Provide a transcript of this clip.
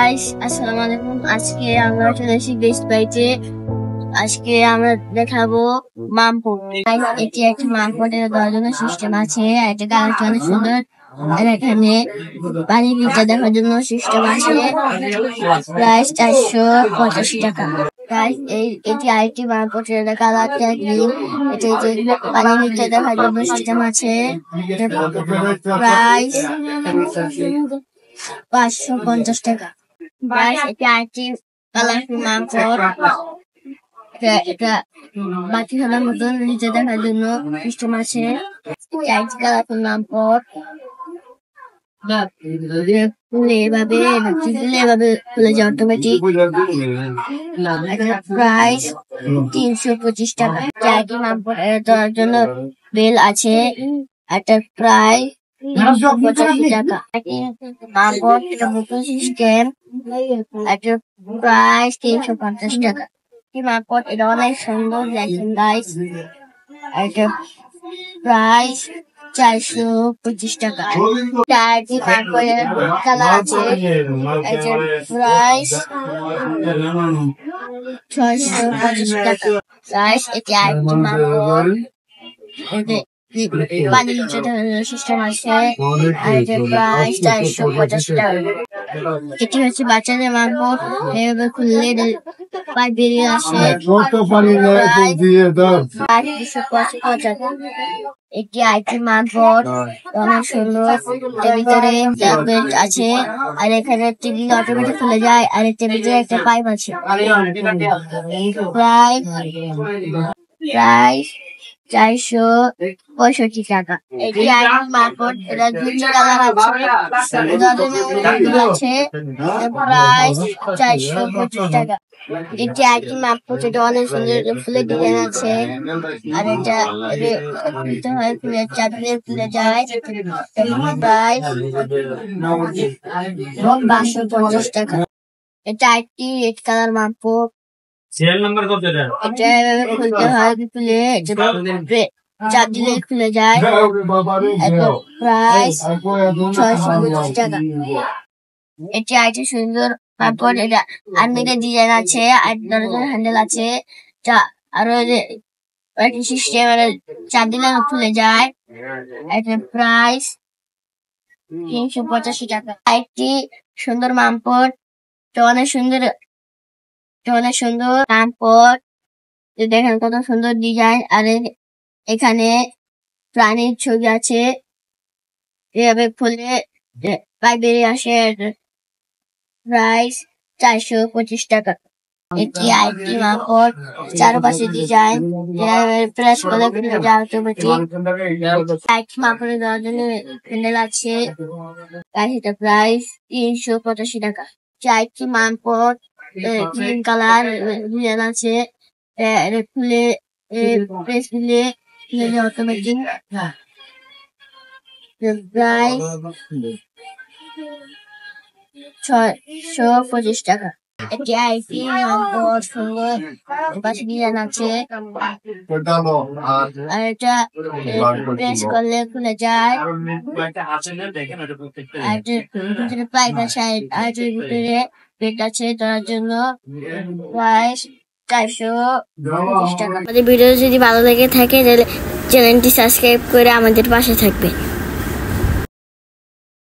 Guys আসসালামু আলাইকুম। আজকে আমরা চলে এসেছি বেস্ট বাইতে। আজকে আমরা দেখাবো মামপট। এটি একটা মামপটের দরজার সিস্টেম আছে। এটা কালারটা অনেক সুন্দর। আর এখানে পানি ফিল্টার দেখার জন্য সিস্টেম আছে। প্রাইস 485 টাকা। গাইস এটি আরেকটি মামপটের কালারটা গ্রিন। এটা পানি ফিল্টার দেখার জন্য সিস্টেম আছে। প্রাইস 550 টাকা। গাইস এটা আরেকটি কালারফুল মামপট। এটা বাতি খেলার মতন নিচে দেখার জন্য সিস্টেম আছে। আরেকটি কালারফুল মামপট। এভাবে খুলে যায় অটোমেটিক। প্রাইস 325 টাকা। আরেকটি মামপট দেওয়ার জন্য বেল আছে। একটা প্রাইস 385 টাকা। মামপট এটা বুকিং সিস্টেম। একটা প্রাইস 350 টাকা। মামপট এটা অনেক সুন্দর দেখেন গাইস। এটা প্রাইস 425 টাকা। চারটি মামপটের কালার আছে। এটা প্রাইস 625 টাকা। গাইস এটি আরেকটি মামপট। পানি সিস্টেম আছে। আর এটা প্রাইস 450 টাকা। এটি হচ্ছে বাচ্চাদের মামপট। এভাবে খুললে পাইপ বেরিয়ে আসে। একটি আইটি মামপট অনেক সুন্দর। এর ভিতরে ব্ল্যাক বেল্ট আছে। আর এখানে টিভি অটোমেটিক খুলে যায়। আর এর ভিতরে একটা পাইপ আছে। প্রাইস 465 টাকা। এটি আইটি মামপট। এটা দুটি কালার আছে। প্রাইস 425 টাকা। এটি আইটি মামপট। এটা অনেক সুন্দর ফুলের ডিজাইন আছে। আর এটা খুলে চাদরে খুলে যায়। প্রাইস 550 টাকা। এটা একটি রেড কালার মামপট। এটা খুলতে হয় খুলে চাপ দিলে খুলে যায়। প্রাইস 625 টাকা। এটি আরেকটি সুন্দর মামপট। এটা আর্মিদের ডিজাইন আছে। আর দরজার হ্যান্ডেল আছে। আরো একটি সিস্টেম চাপ দিলে খুলে যায়। এটা প্রাইস 385 টাকা। আরেকটি সুন্দর মামপট। অনেক সুন্দর মামপট। দেখেন কত সুন্দর ডিজাইন। আর এখানে প্রাণীর ছবি আছে। এভাবে খুলে পাইপ বেরিয়ে আসে। প্রাইস 425 টাকা। এটি আইটি মামপট। চারপাশে ডিজাইন। প্রেস করে খুলে যায় অটোমেটিক। আইটি মামপটের দেওয়ার জন্য হ্যান্ডেল আছে। এটা প্রাইস 385 টাকা। আইটি মামপট গ্রিন কালার ডিজাইন আছে। খুলে প্রেস দিলে অটোমেটিক। প্রাইস 625 টাকা। এটি আইটি মামপট সুন্দর পাশে ডিজাইন আছে। আর এটা প্রেস করলে খুলে যায়। আর ভিতরে পাইপ আছে। আর ভিতরে বেড আছে ধরার জন্য। প্রাইস 425 টাকা। আমাদের ভিডিও যদি ভালো লেগে থাকে তাহলে চ্যানেলটি সাবস্ক্রাইব করে আমাদের পাশে থাকবে।